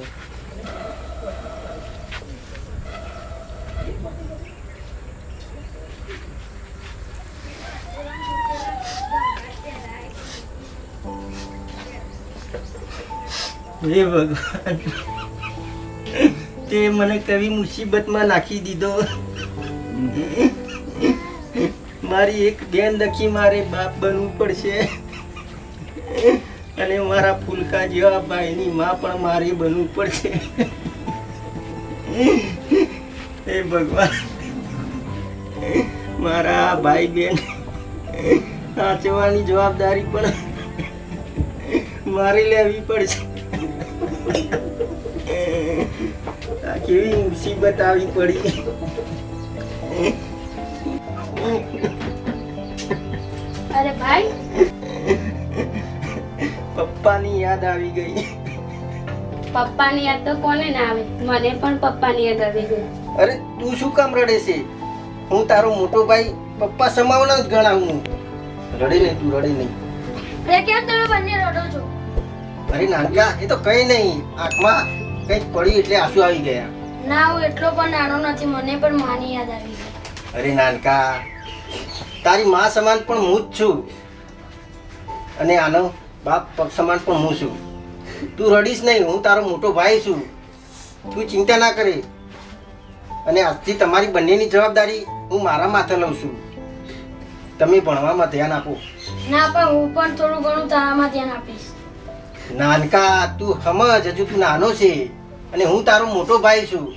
દો. હે ભગવાન, તે મને કવી મુસીબતમાં નાખી દીધો. મારી એક બેન દખી મારે બાપ બનવું પડશે અને મારા ફૂલકા જેવા ભાઈની માં પણ મારે બનવું પડશે. હે ભગવાન, મારા ભાઈ બેન સાચવવાની જવાબદારી પણ મારે લેવી પડશે. આ કેવી મુસીબત આવી પડી. અરે ભાઈ, પપ્પાની યાદ આવી ગઈ. પપ્પાની યાદ તો કોને ના આવે, મને પણ પપ્પાની યાદ આવી ગઈ. અરે તું શું કામ રડે છે? હું તારો મોટો ભાઈ પપ્પા સમાવનો જ ગણાવું. રડે નહીં, તું રડે નહીં. અરે કેમ તમે બંને રડો છો? અરે નાનકા, એ તો કઈ નહીં, આંખમાં કંઈક પડ્યું એટલે આંસુ આવી ગયા. ના, હું એટલો પણ નાનો નથી, મને પણ માની યાદ આવી ગઈ. અરે નાનકા, તારી માં સમાન પણ હું જ છું અને આનો બાપ પગ સમાન પણ હું છું. તું રડીશ નહીં, હું તારો મોટો ભાઈ છું. તું ચિંતા ના કરે. અને આજથી તમારી બંનેની જવાબદારી હું મારા માથે લઉં છું. તમે ભણવામાં ધ્યાન આપો. ના, પણ હું પણ થોડું ઘણું તારામાં ધ્યાન આપીશ. નાનકા, તું સમજ, હજુ તું નાનો છે અને હું તારો મોટો ભાઈ છું.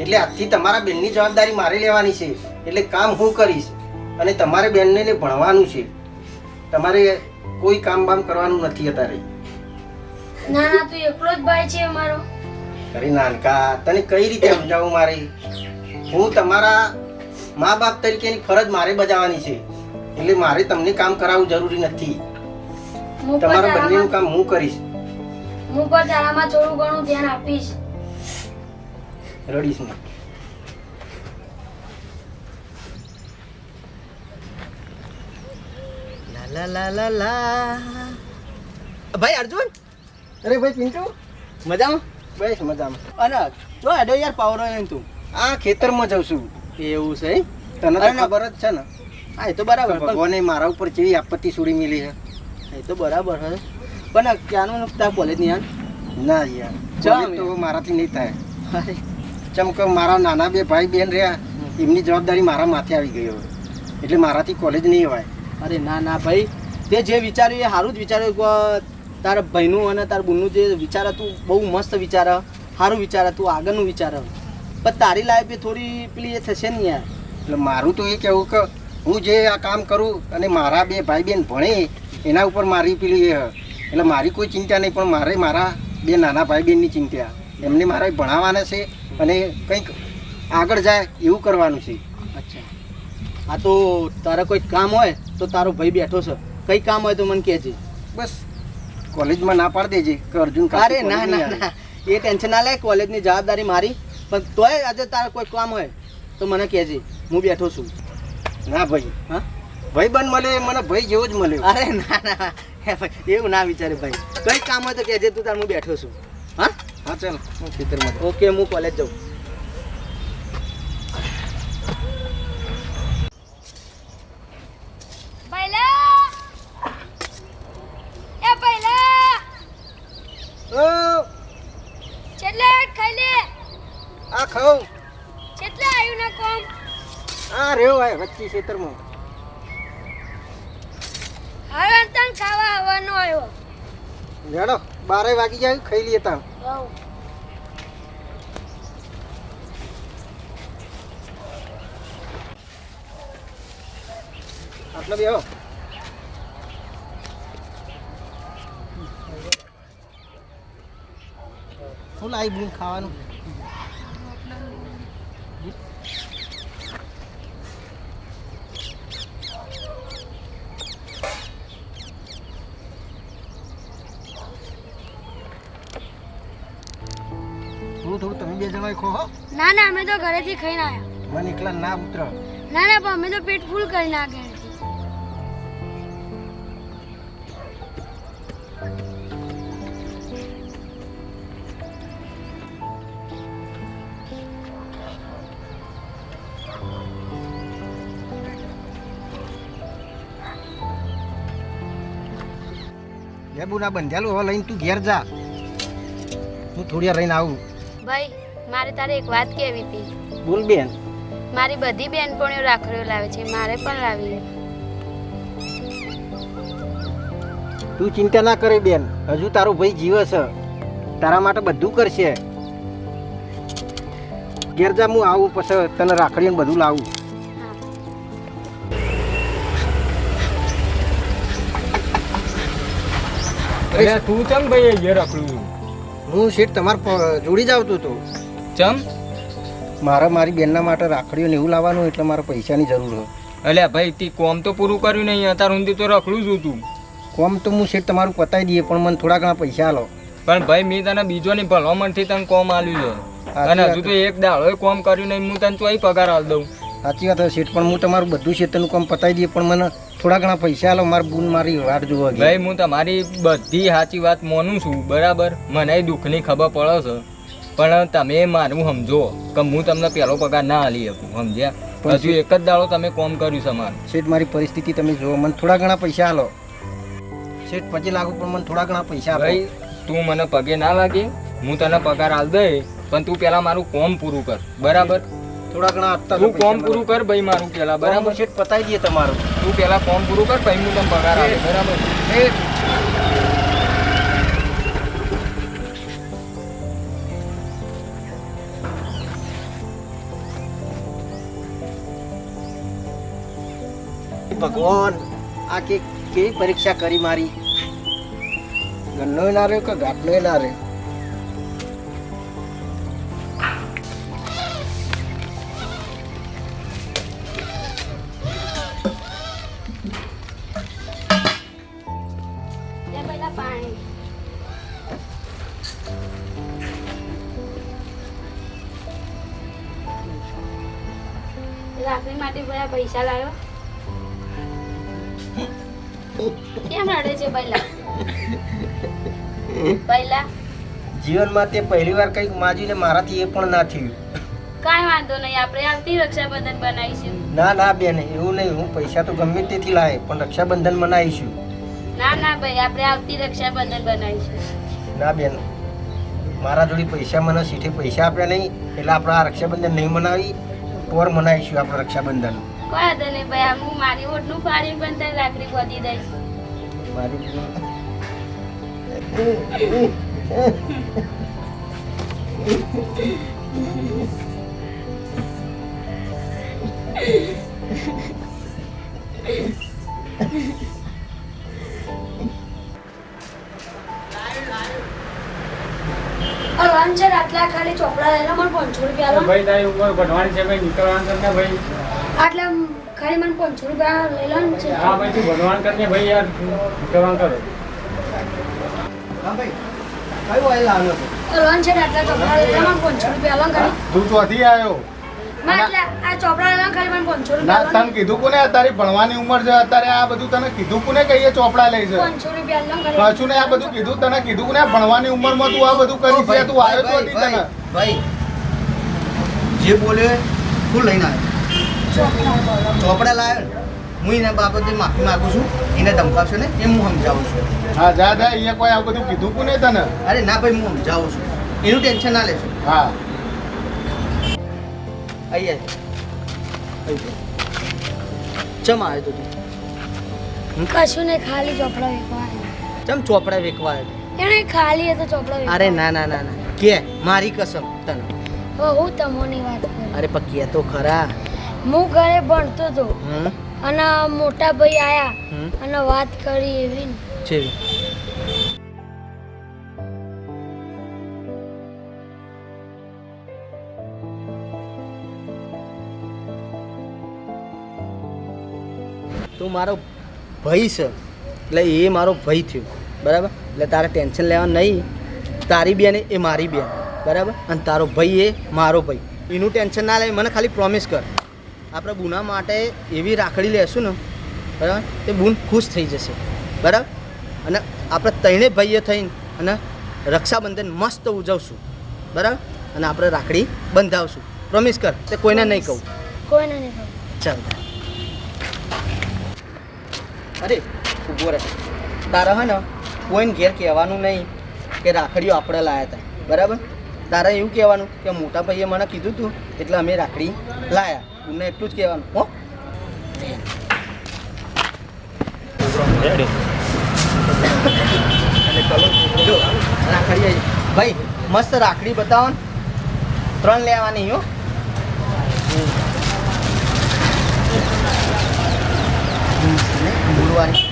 એટલે આજથી તમારા બેનની જવાબદારી મારે લેવાની છે. એટલે કામ હું કરીશ અને તમારે બેનને ભણવાનું છે. તમારે કોઈ કામ બામ કરવાનું નથી અત્યારે. ના ના, તું એકલો જ ભાઈ છે અમારો. અરે નાનકા, તને કઈ રીતે સમજાવું મારે? હું તમારા મા બાપ તરીકેની ફરજ મારે બજાવવાની છે. એટલે મારે તમને કામ કરાવવું જરૂરી નથી. તમારા બંનેનું કામ હું કરીશ. હું પણ તારામાં થોડું ઘણું ધ્યાન આપીશ. રડીશ નહીં. લા લા લા લા. ભાઈ અર્જુન, અરે ભાઈ પિન્ટુ, મજામાં? બસ મજામાં. અને જો એડો યાર પાવર હોય તું. આ ખેતરમાં જાઉં છું. એવું છે એમ? તને તો ખબર જ છે ને. હા, એ તો બરાબર. ભગવાને મારા ઉપર જેવી આપત્તિ છોડી મેલી છે. એ તો બરાબર છે, પણ ક્યાંનું તાર કોલેજ ની યાર? ના યાર, ચમ તો મારાથી નહીં થાય. અરે ચમ કે મારા નાના બે ભાઈ બેન રહ્યા, એમની જવાબદારી મારા માથે આવી ગઈ હવે. એટલે મારાથી કોલેજ નહીં હોય. અરે ના ના ભાઈ, તે જે વિચાર્યું એ સારું જ વિચાર્યું. કે તારા ભાઈનું અને તારા બુનનું જે વિચાર હતું બહુ મસ્ત વિચાર, સારું વિચાર હતું, આગળનું વિચાર. પણ તારી લાઈફ એ થોડી પેલી એ થશે ને યાર. એટલે મારું તો એ કહેવું કે હું જે આ કામ કરું અને મારા બે ભાઈ બેન ભણે એના ઉપર મારી પેલી એ એટલે મારી કોઈ ચિંતા નહીં, પણ મારે મારા બે નાના ભાઈ બહેનની ચિંતા. એમને મારે ભણાવવાના છે અને કંઈક આગળ જાય એવું કરવાનું છે. અચ્છા, હા તો તારા કોઈ કામ હોય તો તારો ભાઈ બેઠો છે, કંઈ કામ હોય તો મને કહેજે. બસ કોલેજમાં ના પાડી દેજે કે અર્જુન. અરે ના ના ના, એ ટેન્શન ના લે, કોલેજની જવાબદારી મારી. પણ તોય આજે તારા કોઈ કામ હોય તો મને કહેજે, હું બેઠો છું. ના ભાઈ, હા ભાઈ બન મળે મને ભાઈ જેવો જ મળ્યો. અરે ના ના, એવું ના વિચારે ભાઈ. કંઈ કામ હોય તો કહેજે તું, તાર હું બેઠો છું. હા હા ચાલ, હું ખેતરમાં જાઉં. ઓકે, હું કોલેજ જાઉં. આ ખાઉં કેટલા આવ્યું ના કોમ? આ રહ્યો ભાઈ વચ્ચે ખેતરમાં. હવે તન ખાવા આવવાનો આવ્યો. જાડો 12 વાગી જાય, ખાઈ લઈએ તા. આટલો બેહો. શું લાવી બૂન ખાવાનું? થોડું તમે બે જણા ખો હો. ના ના, અમે તો ઘરેથી ખાઈને આવ્યા. મને એકલા ના ઉતર. ના ના, પણ અમે તો પેટ ફૂલ કરીને આ ઘરેથી. હે બુના બંધેલું હવે લઈને તું ઘેર જા, હું થોડી વાર રહીને આવું. ભાઈ મારે તારે એક વાત કહેવી હતી. બોલ બેન. મારી બધી બેનપણીઓ રાખડીઓ લાવે છે, મારે પણ લાવી છે. તું ચિંતા ના કરે બેન, હજુ તારો ભાઈ જીવે છે, તારા માટે બધું કરશે. ઘેર જા, હું આવું પછી તને રાખડી ને બધું લાવું. અરે તું ચમ ભાઈ એ રખડું? હું શેઠ તમારે જોડી જ આવતો હતો. ચમ? મારી બેનના માટે રાખડીઓ ને એવું લાવવાનું, એટલે મારે પૈસાની જરૂર હોય. અલ્યા ભાઈ તી કોમ તો પૂરું કર્યું નહીં, અત્યાર સુધી તો રખડું છું તું. કોમ તો હું શેઠ તમારું પતાવી દઈએ, પણ મને થોડા ઘણા પૈસા આલો. પણ ભાઈ મેં તને બીજોની ભલામણથી તને કોમ આલ્યું છે, અને હજુ તો એક દાડો કોમ કર્યું નહીં, હું તને ચોઈ પગાર આલ દઉં. સાચી વાત શેઠ, પણ હું તમારું બધું ક્ષેત્રનું કામ પતાવી દઈએ, પણ મને થોડા ઘણા પૈસા આલો. મારી બૂન મારી વાટ જોવા ગઈ. ભાઈ હું તમારી બધી સાચી વાત માનું છું, બરાબર, મને દુઃખની ખબર પડે છે, પણ તમે મારું સમજો કે હું તમને પહેલો પગાર ના આલી શકું, સમજ્યા? હજુ એક જ દાડો તમે કોમ કર્યું છે મારું. શેઠ મારી પરિસ્થિતિ તમે જુઓ, મને થોડા ઘણા પૈસા આલો. શેઠ 25 લાખ, પણ મને થોડા ઘણા પૈસા આપો. ભાઈ તું મને પગે ના લાગે, હું તને પગાર આલ દે, પણ તું પેલા મારું કોમ પૂરું કર, બરાબર? થોડા ઘણા આપતા તું કોમ પૂરું કર ભાઈ મારું પેલા, બરાબર? શેઠ પતાવી દઈએ તમારું. તું પેલા કોમ પૂરું કર, પછી હું તને પગાર આપે, બરાબર? ભગવાન, આ કેવી પરીક્ષા કરી મારી. ગન્નો ના રહ્યો કે ઘાટનો ના રહ્યો. રાખડી માટે બધા પૈસા લાવ્યો. કેમ રડે છે પહેલા? પહેલા જીવનમાં તે પહેલી વાર કંઈક માજીને મારાથી એ પણ ના થયું. કાંઈ વાંધો નહીં, આપણે આવતી રક્ષાબંધન બનાવીશું. ના ના બેન, એવું નહીં. હું પૈસા તો ગમે તેથી લાવે, પણ રક્ષાબંધન મનાવીશું. ના ના ભાઈ, આપણે આવતી રક્ષાબંધન બનાવીશું. ના બેન, મારા જોડે પૈસા મને સીઠે પૈસા આપ્યા નહીં, એટલે આપણે આ રક્ષાબંધન નહીં મનાવી, પર મનાવીશું આપણે રક્ષાબંધન. કોઈ વાંધો નહીં ભાઈ, હું મારી ઓટનું ફાડી પણ તને રાખડી પહોંચી દઈશ. છે આટલા ખાલી ચોપડા લઈને મને 500 રૂપિયા લો. ભાઈ તારી ઉંમર ભણવાની છે ભાઈ, નીકળવાનું છે ને ભાઈ. આટલા ખાલી મને 500 રૂપિયા લઈ લો ને. હા ભાઈ તું ભણવાનું કરને ભાઈ, યાર નીકળવાનું કરો. હા ભાઈ, કયો આઈ લાવ્યો છે? લોન છે આટલા ચોપડા લઈ લો મને 500 રૂપિયા લો ખાલી. તું ચોથી આવ્યો? મેં આટલા આ ચોપડા લઈ લો ખાલી મને 500 ના રૂપિયા લો. તને કીધું કોને? તારી ભણવાની ઉંમર છે અત્યારે, આ બધું તને કીધું કોને? કહીએ ચોપડા લઈ છે 500 રૂપિયા લો ખાલી. પાછું ને આ બધું કીધું તને? કીધું કોને? ભણવાની ઉંમરમાં તું આ બધું કરી છે, તું આવ્યો તો હતી તને. ભાઈ જે બોલ્યો હું લઈને આવ્યો. ચોપડા લાવ્યો ને, હું એના બાબતે માફી માગું છું. એને ધમકાવશો ને એમ હું સમજાવું છું. હા જા જા, અહીંયા કોઈ આ બધું કીધું કોને તને? અરે ના ભાઈ, હું સમજાવું છું, એનું ટેન્શન ના લેશો. હા અહીંયા ચમ આવ્યો તો તું? કશું નહીં, ખાલી ચોપડા વેચવા આવ્યો. ચમ ચોપડા વેકવા આવ્યો? એને ખાલી હતો ચોપડા વેચવા. અરે ના ના ના ના, કે મારી કસમ તને. હવે હું તમોની વાત કરું. અરે પણ કે તો ખરા. હું ઘરે ભણતો હતો હમ અને મોટા ભાઈ આયા હમ અને વાત કરી એવી ને. છે. તું મારો ભાઈ છે, એટલે એ મારો ભાઈ થયો, બરાબર? એટલે તારે ટેન્શન લેવા નહીં. તારી બેન એ મારી બેન, બરાબર? અને તારો ભાઈ એ મારો ભાઈ. એનું ટેન્શન ના લે. મને ખાલી પ્રોમિસ કર, આપણે બુના માટે એવી રાખડી લેશું ને, બરાબર, તે બુન ખુશ થઈ જશે, બરાબર? અને આપણે ત્રણે ભાઈઓ થઈને અને રક્ષાબંધન મસ્ત ઉજવશું, બરાબર? અને આપણે રાખડી બંધાવશું. પ્રોમિસ કર. તે કોઈને નહીં કહું. કોઈને નહીં ખબર. ચાલ. અરે ઊભો રહે. તારા હે ને કોઈને ઘેર કહેવાનું નહીં કે રાખડીઓ આપણે લાયા હતા બરાબર. તારે એવું કહેવાનું કે મોટા ભાઈએ મને કીધું હતું એટલે અમે રાખડી લાયા. તમને એટલું જ કહેવાનું હો. અને ચલો જો રાખડી આવી ભાઈ, મસ્ત રાખડી બતાવો ને. 3 લેવાની હો. ગુરુવારી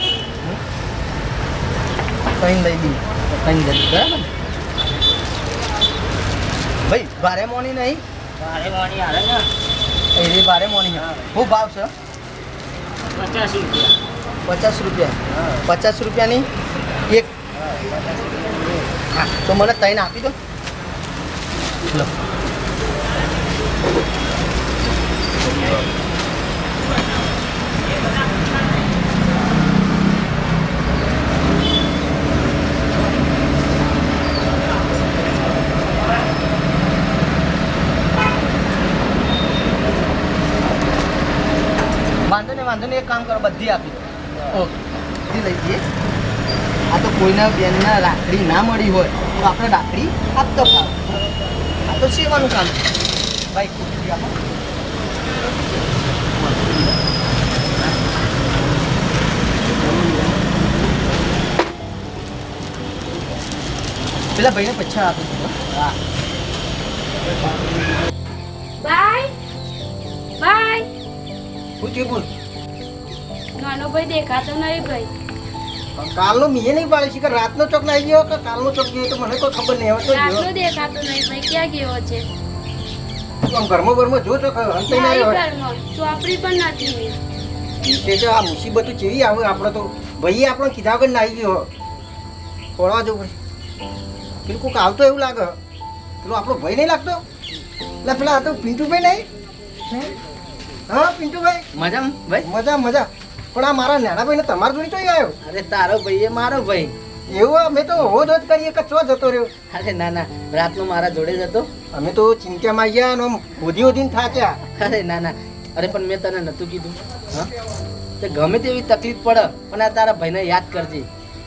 3 લઈ દી, 3 જલ્દી બરાબર. ભાઈ ભારે મોની નહીં, ભારે વાણી આવે ને એ ભારે મોની છે. શું ભાવ છે? 50 રૂપિયા. 50 રૂપિયાની એક. હા તો મને 3 આપી દો. લો. વાંધો નહીં એક કામ કરો, બધી આપી દો. ઓકે બધી લઈ જઈએ. આ તો કોઈના બેનના રાખડી ના મળી હોય તો આપણે રાખડી આપતો ફાવ. આ તો સેવાનું કામ છે ભાઈ. ખુશી આપો. પેલા ભાઈને પૈસા આપી દીધો. હા બાય બાય. શું થયું બોલ? નાનો ભાઈ દેખાતો નહીં ભાઈ. કાલનો મીએ નહીં પાડી છે કે રાતનો ચોક ના આવી ગયો કે કાલનો ચોક ગયો તો મને કોઈ ખબર નહીં. હવે તો રાતનો દેખાતો નહીં ભાઈ. ક્યાં ગયો છે? આમ ઘરમાં જો ચોક અંતે ના મારી રહ્યો. ઘરમાં ચોપડી પણ નથી. તે તો આ મુસીબતો કેવી આવે આપણે તો ભાઈએ આપણે કીધા વગર ના આવી ગયો. ખોળવા જવું ભાઈ. પેલું કોઈક આવતો એવું લાગે. પેલો આપણો ભાઈ નહીં લાગતો? એટલે પેલા આ તો પિન્ટુભાઈ નહીં? હા પિન્ટુભાઈ મજામાં ભાઈ? મજા મજા. પણ આ મારા નાના ભાઈને તમારા જોડે ચોઈ આવ્યો? અરે તારો ભાઈ એ મારો ભાઈ. એવું અમે તો હોજ હોજ કરીએ કે ચો જતો રહ્યો. અરે ના ના, રાતનો મારા જોડે જ હતો. અમે તો ચિંતામાં ગયા અને આમ હોધી હોધીને થાક્યા. અરે ના ના, અરે પણ મેં તને નહોતું કીધું. હા તે ગમે તેવી તકલીફ પડે પણ આ તારા ભાઈને યાદ કરજે.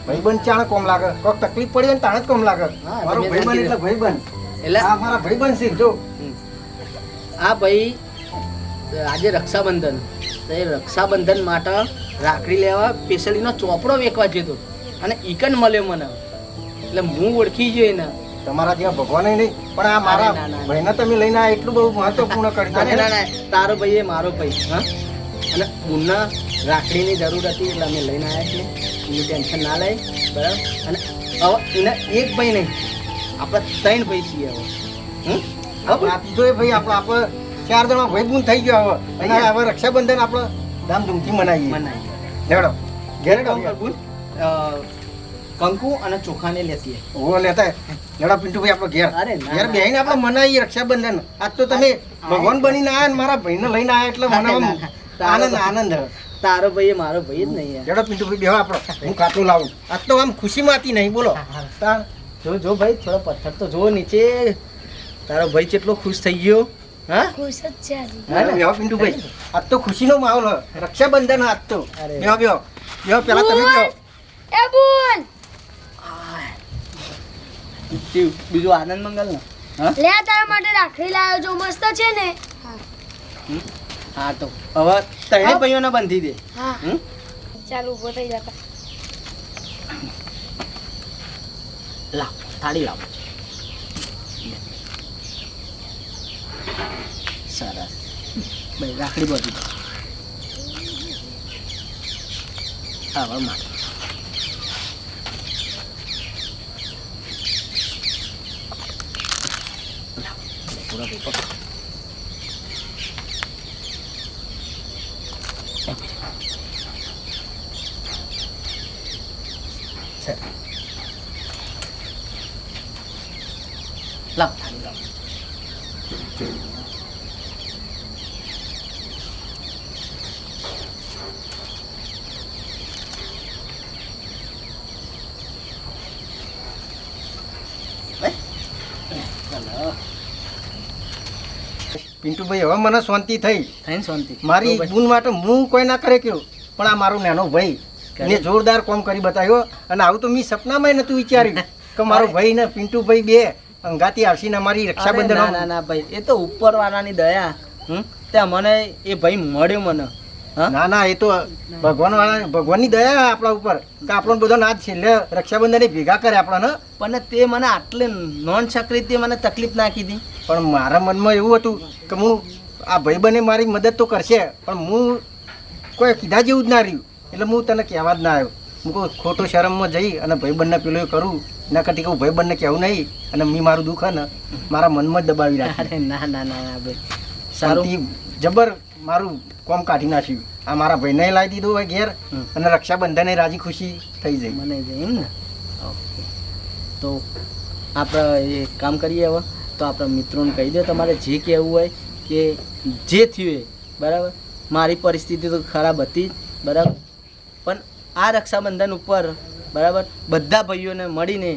ભાઈબંધ ચાણ કોમ લાગે. કોઈક તકલીફ પડી હોય ને તાણે જ કોમ લાગે. હા, મારો તમે ભાઈબંધ જાણી એટલે ભાઈબંધ. એટલે આ મારા ભાઈબંધ છે જો. આ ભાઈ આજે રક્ષાબંધન, તો એ રક્ષાબંધન માટે રાખડી લેવા સ્પેશિયલીનો ચોપડો વેચવા જતો અને ઈકન મળ્યો મને. એટલે હું ઓળખી ગયો એને. તમારા ત્યાં ભગવાન નહીં પણ આ મારા ના, ના. ભાઈને તમે લઈને આ એટલું બહુ મહત્વપૂર્ણ કરી અરે ના દીધું. ના, તારો ભાઈ એ મારો ભાઈ. હા અને બુનના રાખડીની જરૂર હતી એટલે અમે લઈને આવ્યા છીએ. એનું ટેન્શન ના લે બરાબર. અને હવે એને એક ભાઈ નહીં, આપણે 3 ભાઈ છીએ હવે. હવે આ ત્રીજો એ ભાઈ આપણે 4 જણા ભાઈ બૂન થઈ ગયો હવે. અને હવે રક્ષાબંધન આપણે ધામધૂમથી મનાવીએ. મનાય લેવડો ઘેર બુન કંકુ અને ચોખાને લેતી ઓ લેતા લેડા પિન્ટુભાઈ આપણે ઘેર અરે ના, ઘેર ના. બેહીને આપણે મનાવીએ રક્ષાબંધન. આજ તો તમે ભગવાન બનીને આયા ને મારા ભાઈને લઈને આયા એટલે મને આમ આનંદ આનંદ. તારો ભાઈ એ મારો ભાઈ જ નહીં યાર. લેડો પિન્ટુભાઈ બેહો આપણો. હું કાતું લાવું. આજ તો આમ ખુશીમાંથી નહીં બોલો. તાણ જો જો ભાઈ થોડો પથ્થર તો જો નીચે. તારો ભાઈ કેટલો ખુશ થઈ ગયો. હા ખુશ જ છે આજે. હા ને? બેહો પિન્ટુભાઈ. આજ તો ખુશીનો માહોલ હ. રક્ષાબંધન આજ તો. અરે. બેહો બેહો બેહો પેલા તમે બેહો. એ બોલ બીજું આનંદ મંગલ ને. હા લે તારા માટે રાખડી લાવ્યો જો મસ્ત છે ને. હા તો હવે 3 ભાઈઓને બાંધી દે. હા હમ? ચાલ ઊભો થઈ જતા. લાવ થાળી લાવ. સરસ ભાઈ રાખડી બાંધી દો. હા હવે મારે પૂરા પેપર. લાવ થાળી લાવ. પિન્ટુભાઈ હવે મને શાંતિ થઈ. થઈને શાંતિ. મારી બૂન માટે હું કોઈ ના કરે કેવું પણ આ મારો નાનો ભાઈ એને જોરદાર કોમ કરી બતાવ્યો. અને આવું તો મેં સપનામાં નતું વિચાર્યું કે મારો ભાઈ ને પિન્ટુભાઈ બે અંગાતી આવશે ને અમારી અરે રક્ષાબંધન ના ના ના ભાઈ એ તો ઉપરવાળાની દયા ત્યાં મને એ ભાઈ મળ્યો મને હા ના ના એ તો ભગવાનની દયા આપણા ઉપર કે આપણો બધો નાચ છેલ્લે રક્ષાબંધન ભેગા કરે આપણને. પણ તે મને આટલે નોન છકરી તે મને તકલીફ નાખી હતી. પણ મારા મનમાં એવું હતું કે હું આ ભાઈબંધે મારી મદદ તો કરશે પણ હું કોઈ કીધા જેવું જ ના રહ્યું એટલે હું તને કહેવા જ ના આવ્યો. હું કહું ખોટો શરમમાં જઈ અને ભાઈબંધને પેલું કરું એના કરતી કહું ભાઈબંધને કહેવું નહીં અને મેં મારું દુઃખ ને મારા મનમાં જ દબાવી રાખ્યું. અરે ના ના ના ના ભાઈ સારું સારું જબર મારું કોમ કાઢી નાખ્યું. આ મારા ભાઈને લાવી દીધું હોય ઘેર અને રક્ષાબંધને રાજી ખુશી થઈ જાય. મને એમ ને ઓકે તો આપણે એ કામ કરીએ હવે તો આપણા મિત્રોને કહી દો તમારે જે કહેવું હોય કે જે થયું એ બરાબર. મારી પરિસ્થિતિ તો ખરાબ હતી જ બરાબર પણ આ રક્ષાબંધન ઉપર બરાબર બધા ભાઈઓને મળીને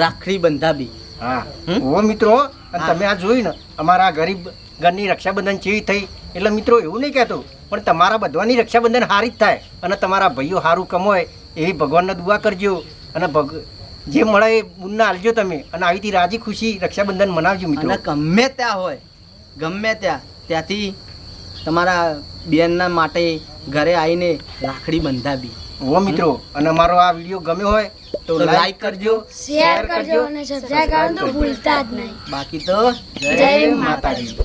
રાખડી બંધાવી. હા ઓ મિત્રો અને તમે આ જોયું ને અમારા ગરીબ ઘરની રક્ષાબંધન કેવી થઈ એટલે મિત્રો એવું નહીં કહેતો પણ તમારા બધાની રક્ષાબંધન સારી જ થાય અને તમારા ભાઈઓ સારું કમાય એવી ભગવાનને દુઆ કરજો અને જે મળે એ બુનના આલજો તમે અને આવી રાજી ખુશી રક્ષાબંધન મનાવજો મિત્રો. અને ગમે ત્યાં હોય ગમે ત્યાંથી તમારા બેનના માટે ઘરે આવીને રાખડી બંધાવી. ઓ મિત્રો અને અમારો આ વિડીયો ગમ્યો હોય તો લાઈક કરજો, શેર કરજો અને સબસ્ક્રાઇબ કરવાનું તો ભૂલતા જ નહીં. બાકી તો જય માતાજી.